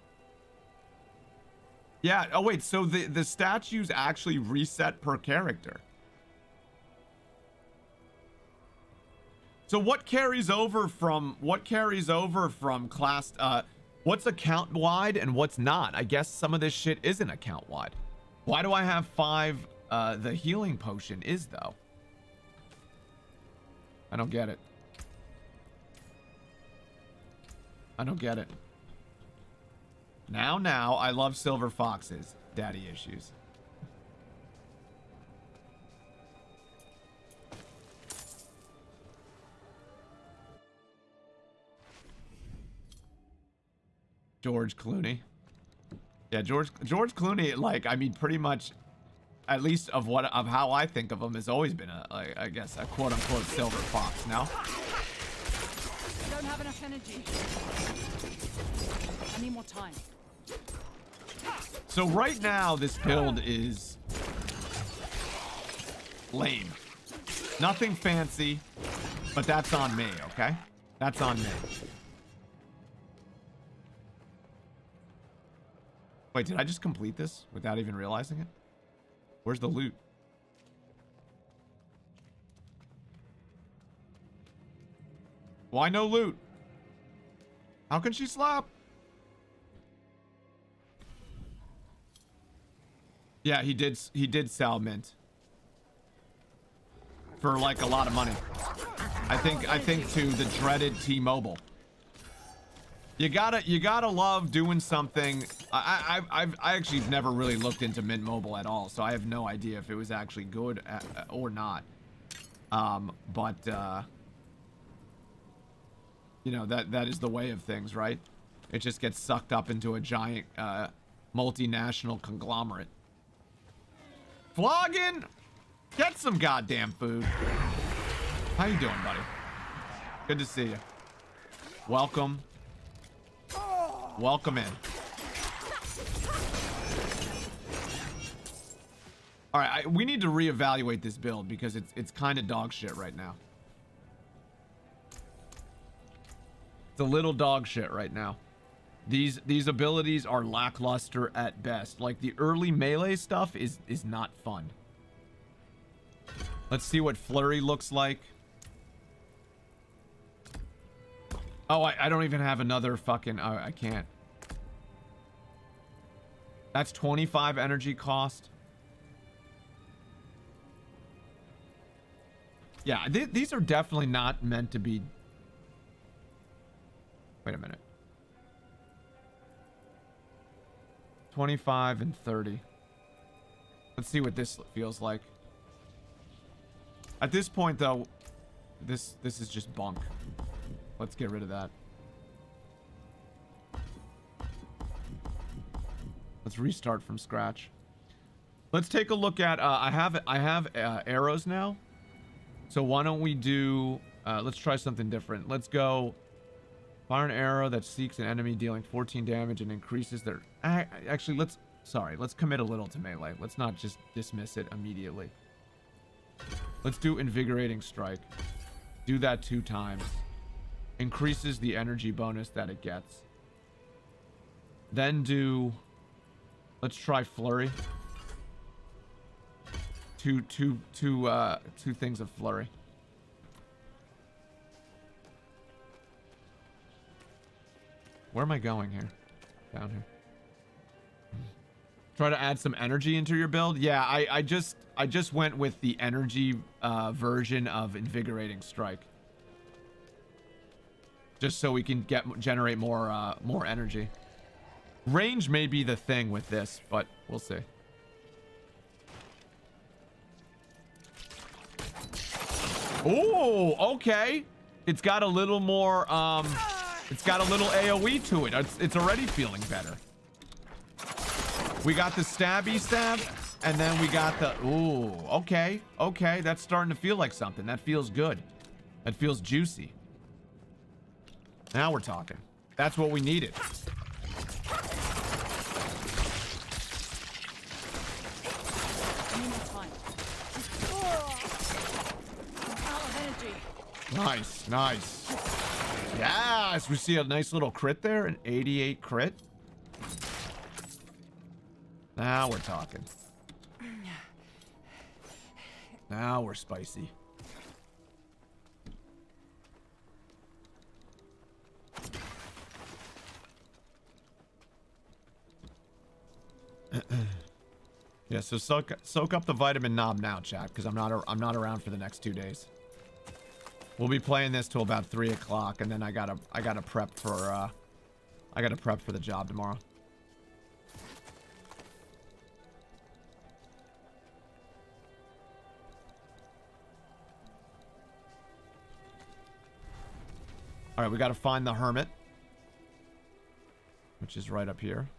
Yeah, oh wait, so the statues actually reset per character. So what carries over from class what's account wide and what's not? I guess some of this shit isn't account wide. Why do I have 5 the healing potion is though? I don't get it. I don't get it. Now, I love silver foxes. Daddy issues. George Clooney. Yeah, George Clooney, like, I mean, pretty much, at least of how I think of him, has always been I guess a quote unquote silver fox. No? I don't have enough energy. I need more time. So right now, this build is lame. Nothing fancy, but that's on me, okay? That's on me. Wait, did I just complete this without even realizing it? Where's the loot? Why no loot? How can she slap? Yeah, he did sell mint for like a lot of money. I think to the dreaded T-Mobile. You gotta love doing something. I actually never really looked into Mint Mobile at all, so I have no idea if it was actually good or not. You know, that is the way of things, right? It just gets sucked up into a giant multinational conglomerate. Flogging, get some goddamn food. How you doing, buddy? Good to see you. Welcome. Welcome in. All right, we need to reevaluate this build because it's kind of dog shit right now. It's a little dog shit right now. These abilities are lackluster at best. Like the early melee stuff is not fun. Let's see what Flurry looks like. Oh, I don't even have another fucking... Oh, I can't. That's 25 energy cost. Yeah, these are definitely not meant to be... Wait a minute. 25 and 30. Let's see what this feels like. At this point, though, this is just bunk. Let's get rid of that. Let's restart from scratch. Let's take a look at I have arrows now. So why don't we do let's try something different. Let's go fire an arrow that seeks an enemy dealing 14 damage and increases their actually let's commit a little to melee. Let's not just dismiss it immediately. Let's do invigorating strike. Do that 2 times. Increases the energy bonus that it gets. Then do let's try flurry. Two things of flurry. Where am I going here? Down here. Try to add some energy into your build. Yeah, I just went with the energy version of invigorating strike. Just so we can generate more energy. Range may be the thing with this, but we'll see. Oh, okay. It's got a little more, it's got a little AoE to it. It's already feeling better. We got the stabby stab, and then we got the, ooh, okay. Okay, that's starting to feel like something. That feels good. That feels juicy. Now we're talking. That's what we needed. Nice, nice. Yes, we see a nice little crit there, an 88 crit. Now we're talking. Now we're spicy. Yeah, so soak up the vitamin knob now, chat, because I'm not around for the next 2 days. We'll be playing this till about 3 o'clock, and then I gotta prep for the job tomorrow. All right, we gotta find the hermit, which is right up here.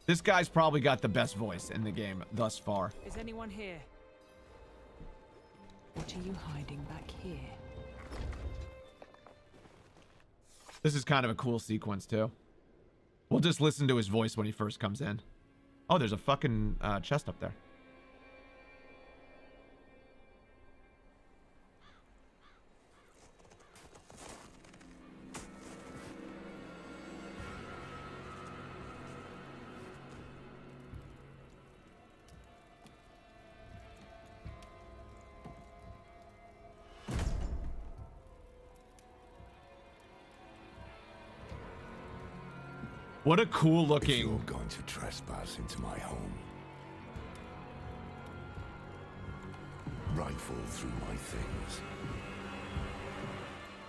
This guy's probably got the best voice in the game thus far. Is anyone here? What are you hiding back here? This is kind of a cool sequence, too. We'll just listen to his voice when he first comes in. Oh, there's a fucking chest up there. What a cool looking... If you're going to trespass into my home, rifle through my things,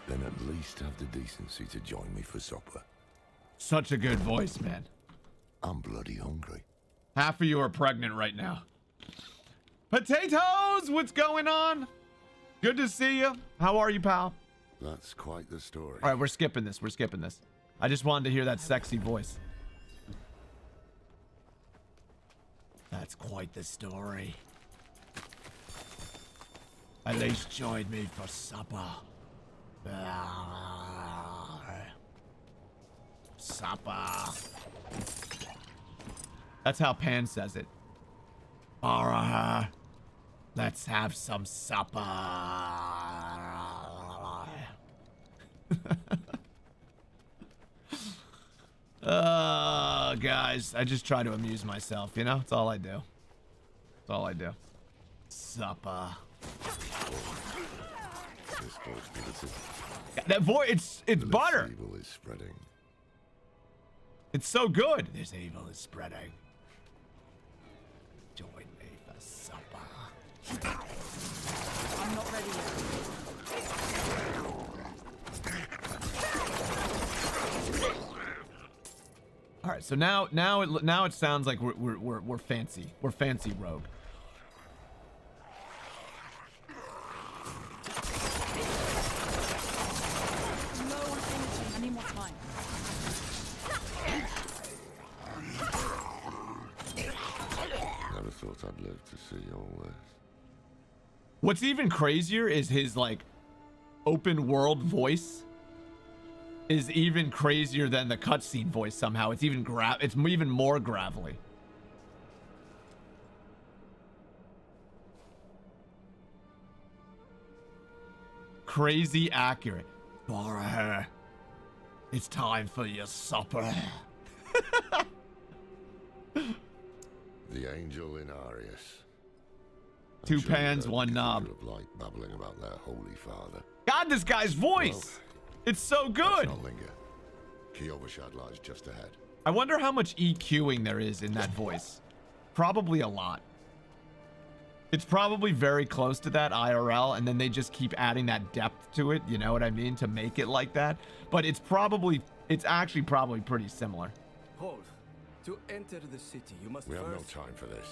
then at least have the decency to join me for supper. Such a good voice, man. I'm bloody hungry. Half of you are pregnant right now. Potatoes, what's going on? Good to see you. How are you, pal? That's quite the story. All right, we're skipping this. We're skipping this. I just wanted to hear that sexy voice. That's quite the story. At least join me for supper. Supper. That's how Pan says it. Alright. Let's have some supper. Guys, I just try to amuse myself, you know? That's all I do. That's all I do. Supper. That voice, it's butter. Evil is spreading. It's so good. This evil is spreading. Join me for supper. I'm not ready yet. All right, so now it sounds like we're fancy. We're fancy rogue. I'd live to see all this. What's even crazier is his like open world voice is even crazier than the cutscene voice somehow. It's even more gravelly. Crazy accurate. Bora, it's time for your supper. The angel in Arius. Two pans, one knob. Of light babbling about their holy father. God, this guy's voice! It's so good! Let's not linger. Kiyovershad lies just ahead. I wonder how much EQing there is in that voice. Probably a lot. It's probably very close to that IRL, and then they just keep adding that depth to it, you know what I mean, to make it like that. But it's actually probably pretty similar. Hold. To enter the city, you must We have no time for this.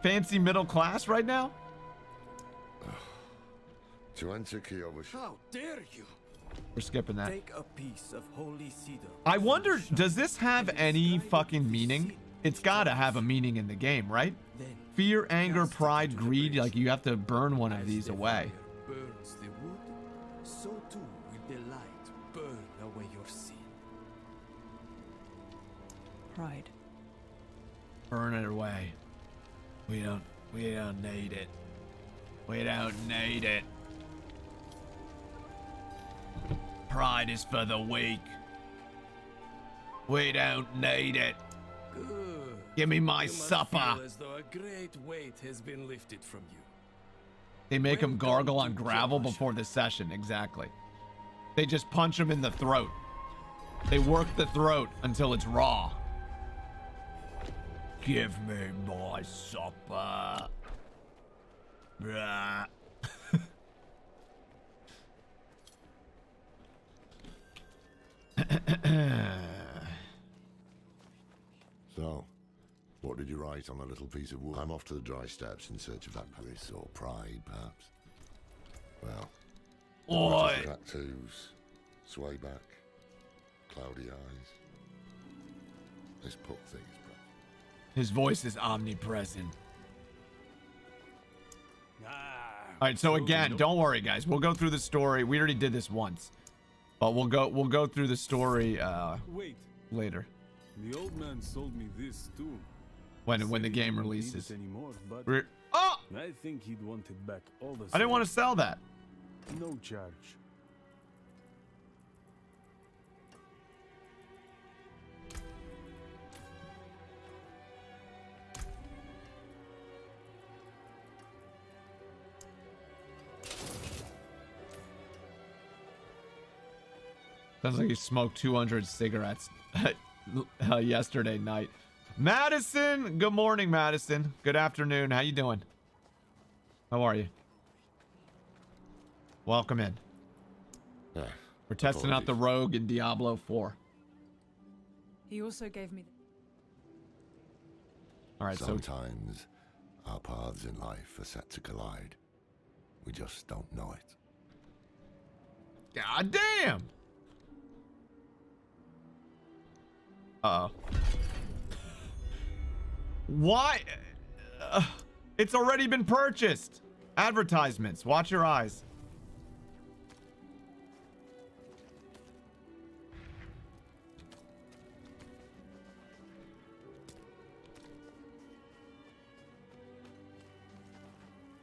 Fancy middle class right now? To enter Kiyovershad. How dare you? We're skipping that. Take a piece of holy cedar. I wonder, does this have any fucking meaning? It's gotta have a meaning in the game, right? Fear, anger, pride, greed, like you have to burn one of these away. Burns the wood, so too will the light burn away your sin. Pride. Burn it away. We don't need it. We don't need it. Pride is for the weak. We don't need it. Good. Give me my You must supper. feel as though a great weight has been lifted from you. They make him gargle on gravel before the session, exactly. They just punch him in the throat. They work the throat until it's raw. Give me my supper. Blah. So, what did you write on a little piece of wood? I'm off to the dry steppes in search of that bliss or pride, perhaps. Well, Oi. tattoos, sway back, cloudy eyes. This poor thing is present. His voice is omnipresent. All right, so again, don't worry, guys. We'll go through the story. We already did this once, but we'll go through the story Wait, later the old man sold me this too. when Said the he game didn't need releases. it anymore, but Oh! I think he'd want it back all the same. I didn't want to sell that. No charge. Sounds like he smoked 200 cigarettes yesterday night. Madison, good morning, Madison. Good afternoon. How you doing? How are you? Welcome in. Yeah, We're testing out the rogue in Diablo 4. He also gave me. All right, so sometimes our paths in life are set to collide. We just don't know it. God damn. Uh-oh. Why? It's already been purchased. Advertisements. Watch your eyes.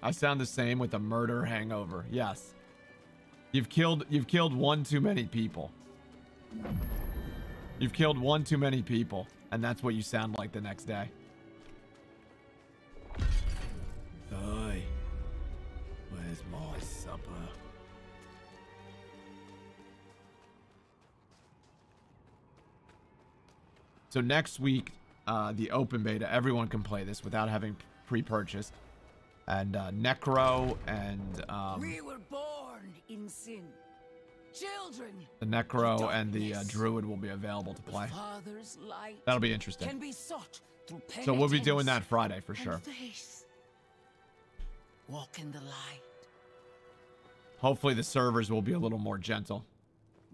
I sound the same with a murder hangover. Yes. You've killed one too many people. You've killed one too many people, and that's what you sound like the next day. Oi. Where's my supper? So next week, the open beta, everyone can play this without having pre-purchased. And Necro and we were born in sin. Children. The Necro and the Druid will be available to play. Father's light That'll be interesting. can be sought through So we'll be doing that penitence Friday for and sure. faith. Walk in the light. Hopefully the servers will be a little more gentle.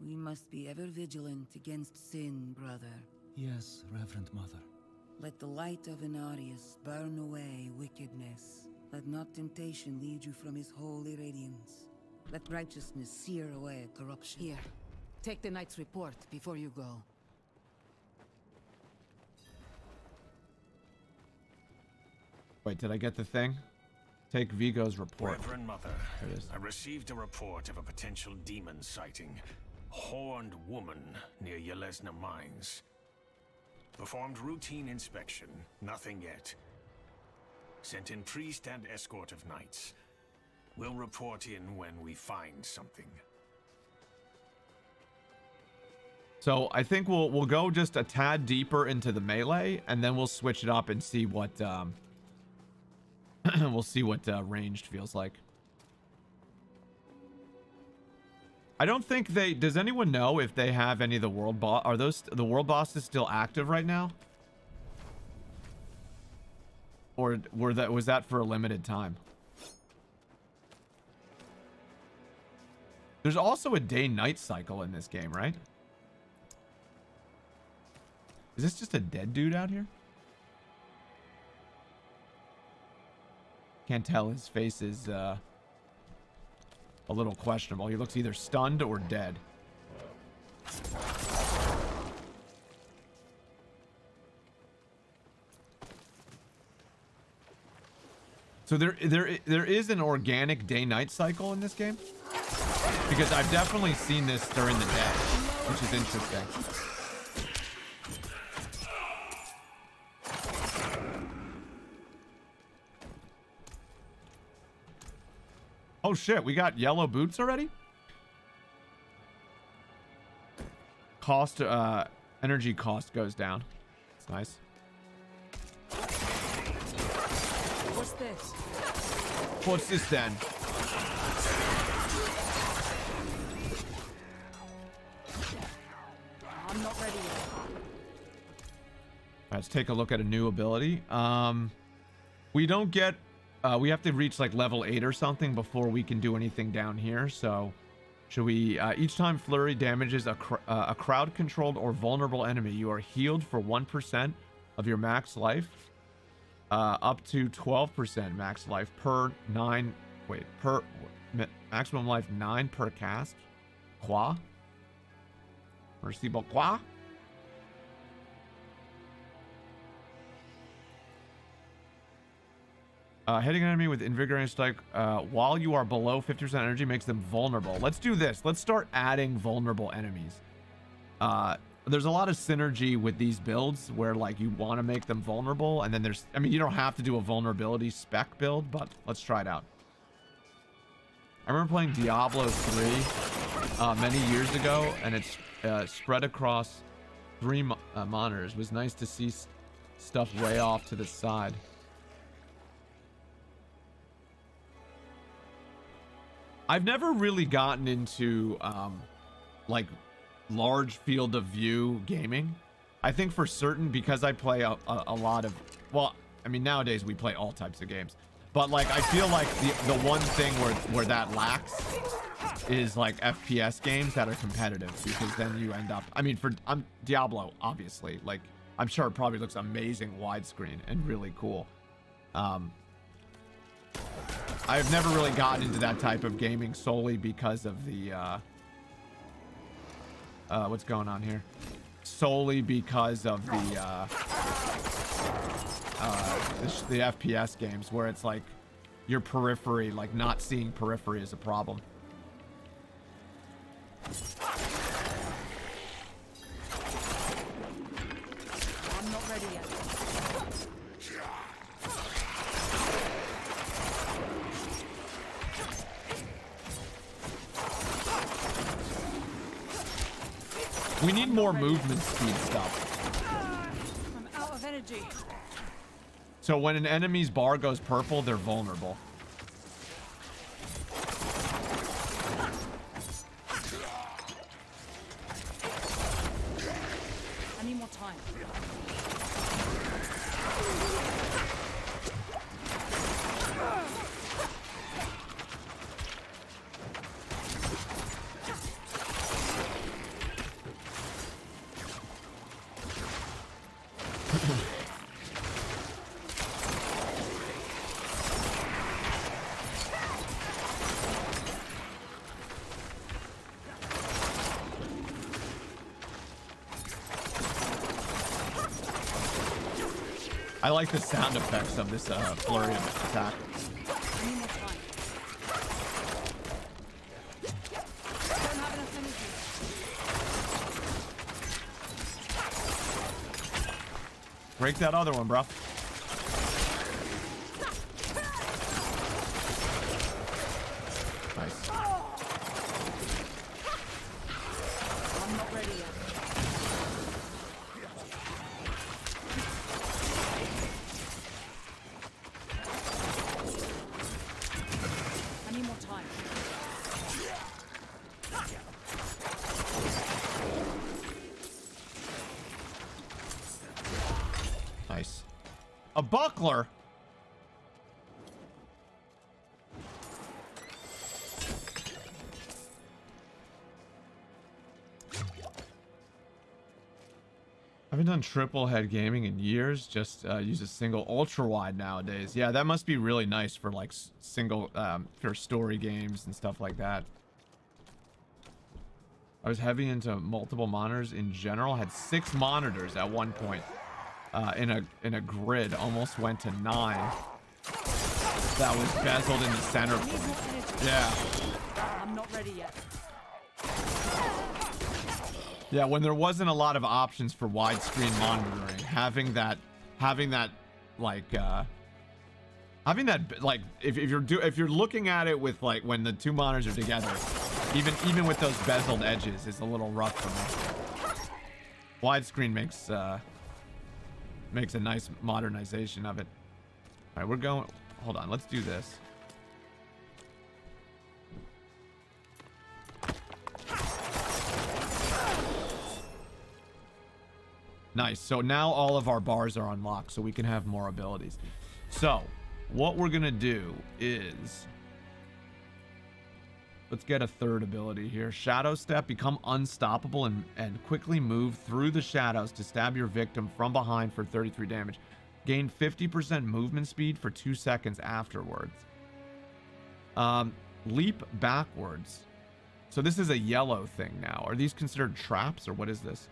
We must be ever vigilant against sin, brother. Yes, Reverend Mother. Let the light of Inarius burn away wickedness. Let not temptation lead you from his holy radiance. Let righteousness sear away corruption. Here, take the knight's report before you go. Wait, did I get the thing? Take Vigo's report. Reverend Mother, There it is. I received a report of a potential demon sighting. Horned woman near Yelesna Mines. Performed routine inspection. Nothing yet. Sent in priest and escort of knights. We'll report in when we find something. So I think we'll go just a tad deeper into the melee, and then we'll switch it up and see what we'll see what ranged feels like. I don't think they... Does anyone know if they have any of the world boss... Are those... The world bosses still active right now? Or was that for a limited time? There's also a day-night cycle in this game, right? Is this just a dead dude out here? Can't tell. His face is a little questionable. He looks either stunned or dead. So there is an organic day-night cycle in this game? Because I've definitely seen this during the day, which is interesting. Oh shit, we got yellow boots already? Cost, energy cost goes down. It's nice. What's this? What's this then? I'm not ready yet. Let's take a look at a new ability. We don't get... we have to reach like level 8 or something before we can do anything down here. So, should we... each time Flurry damages a crowd-controlled or vulnerable enemy, you are healed for 1% of your max life. Up to 12% max life per 9... Wait, per... maximum life 9 per cast. Qua? Merciful Qua? Hitting an enemy with invigorating strike while you are below 50% energy makes them vulnerable. Let's do this. Let's start adding vulnerable enemies. There's a lot of synergy with these builds where like you want to make them vulnerable, and then there's... I mean, you don't have to do a vulnerability spec build, but let's try it out. I remember playing Diablo 3 many years ago, and it's spread across 3 monitors. It was nice to see stuff way off to the side. I've never really gotten into like large field of view gaming. I think for certain, because I play a lot of, well, I mean, nowadays we play all types of games, but like I feel like the one thing where that lacks is like FPS games that are competitive, because then you end up, I mean, for Diablo, obviously, like I'm sure it probably looks amazing widescreen and really cool. I've never really gotten into that type of gaming solely because of the what's going on here? Solely because of the FPS games where it's like your periphery, like not seeing periphery is a problem. I'm not ready yet. We need more movement speed stuff. I'm out of energy. So when an enemy's bar goes purple, they're vulnerable. I need more time. I like the sound effects of this flurry of attack. Break that other one, bro. Nice. I'm not ready yet. I need more time. Nice. A buckler? I haven't done triple head gaming in years. Just use a single ultra wide nowadays. Yeah, that must be really nice for like single for story games and stuff like that. I was heavy into multiple monitors in general. Had 6 monitors at one point in a grid. Almost went to 9. That was bezeled in the center point. Yeah. I'm not ready yet. Yeah, when there wasn't a lot of options for widescreen monitoring, having that like if you're looking at it with like when the 2 monitors are together, even with those bezeled edges, is a little rough for me. Widescreen makes a nice modernization of it. All right, we're going. Hold on, let's do this. Nice. So now all of our bars are unlocked, so we can have more abilities. So what we're gonna do is, let's get a third ability here. Shadow Step. Become unstoppable and quickly move through the shadows to stab your victim from behind for 33 damage. Gain 50% movement speed for 2 seconds afterwards. Leap backwards. So this is a yellow thing now. Are these considered traps, or what is this?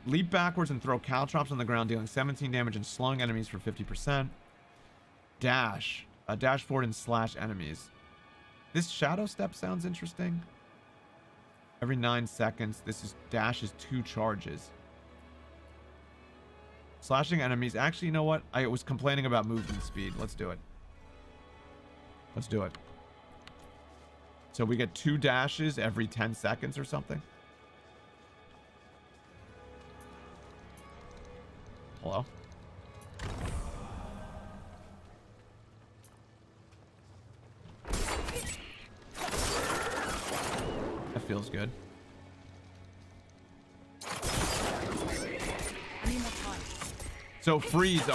Leap backwards and throw caltrops on the ground, dealing 17 damage and slowing enemies for 50%. Dash. Dash forward and slash enemies. This Shadow Step sounds interesting. Every 9 seconds. Dash is 2 charges. Slashing enemies. Actually, you know what? I was complaining about movement speed. Let's do it. Let's do it. So we get 2 dashes every 10 seconds or something. Hello? That feels good. So Freeze,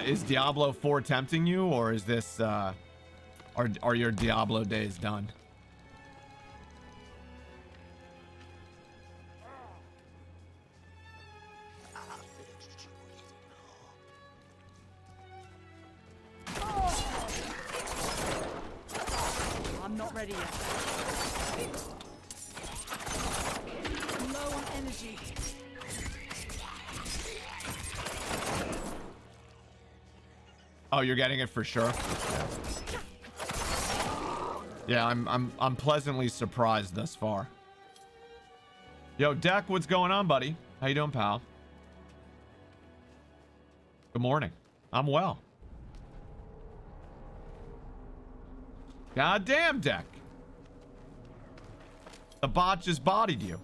is Diablo 4 tempting you, or is this are your Diablo days done? I'm not ready yet. I'm low on energy. Oh, you're getting it for sure. Yeah, I'm pleasantly surprised thus far. Yo, Deck, what's going on, buddy? How you doing, pal? Good morning. I'm well. God damn, Deck. The bot just bodied you.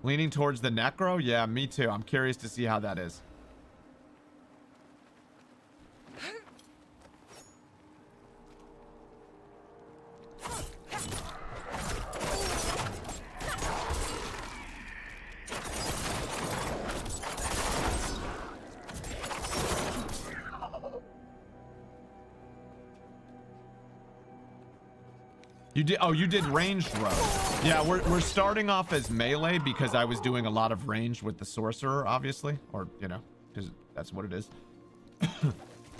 Leaning towards the Necro? Yeah, me too. I'm curious to see how that is. You did. Oh, you did ranged rogue. Yeah, we're starting off as melee because I was doing a lot of range with the sorcerer, obviously, or you know, because that's what it is.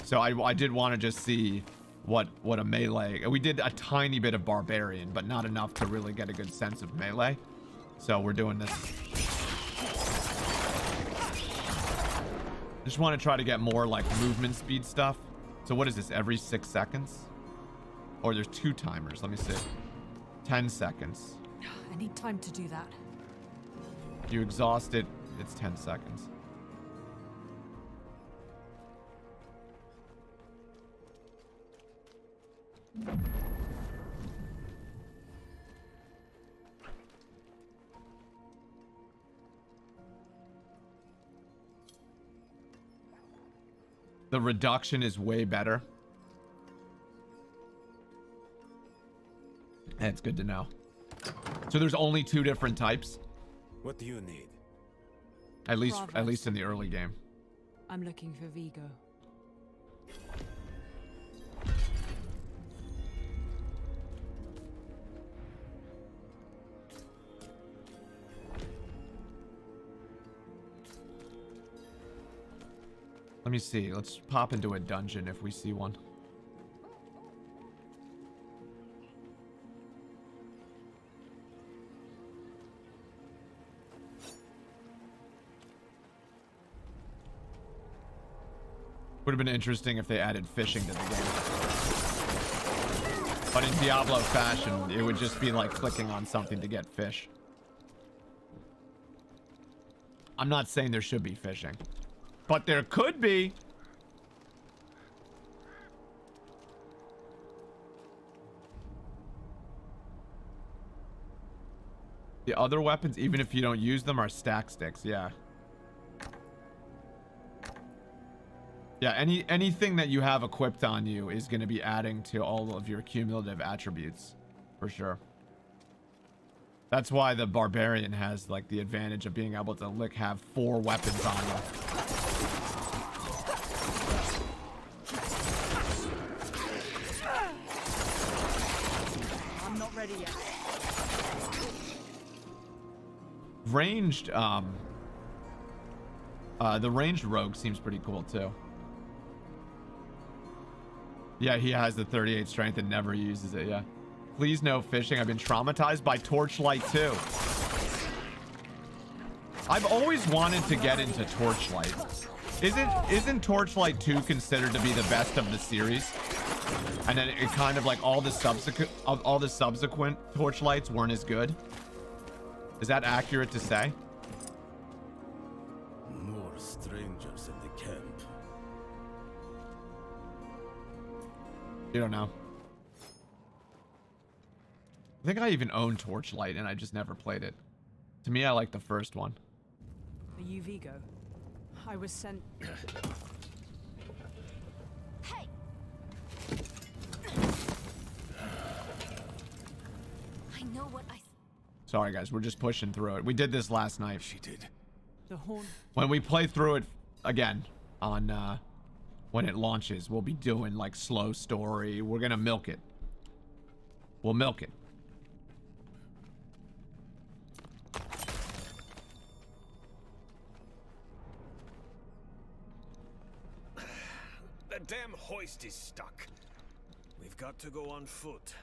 So I did want to just see what a melee. We did a tiny bit of barbarian, but not enough to really get a good sense of melee. So we're doing this. Just want to try to get more like movement speed stuff. So what is this? Every 6 seconds? Or there's 2 timers. Let me see. 10 seconds. I need time to do that. You exhaust it, it's 10 seconds. The reduction is way better. That's good to know. So there's only 2 different types? What do you need? At least in the early game. I'm looking for Vigo. Let me see. Let's pop into a dungeon if we see one. Would have been interesting if they added fishing to the game. But in Diablo fashion, it would just be like clicking on something to get fish. I'm not saying there should be fishing, but there could be. The other weapons, even if you don't use them, are stack sticks. Yeah. Yeah, anything that you have equipped on you is going to be adding to all of your cumulative attributes, for sure. That's why the barbarian has like the advantage of being able to have 4 weapons on you. I'm not ready yet. Ranged, the ranged rogue seems pretty cool too. Yeah, he has the 38 strength and never uses it, yeah. Please no fishing. I've been traumatized by Torchlight 2. I've always wanted to get into Torchlight. Isn't Torchlight 2 considered to be the best of the series? And then it kind of like all the subsequent Torchlights weren't as good? Is that accurate to say? More strangers in the camp. You don't know. I think I even own Torchlight and I just never played it. To me, I like the first one. Are you Vigo? I was sent... Hey! I know what I... Sorry, guys. We're just pushing through it. We did this last night. She did. The horn... When we play through it again on... when it launches, we'll be doing like slow story. We're gonna milk it. We'll milk it. The damn hoist is stuck. We've got to go on foot.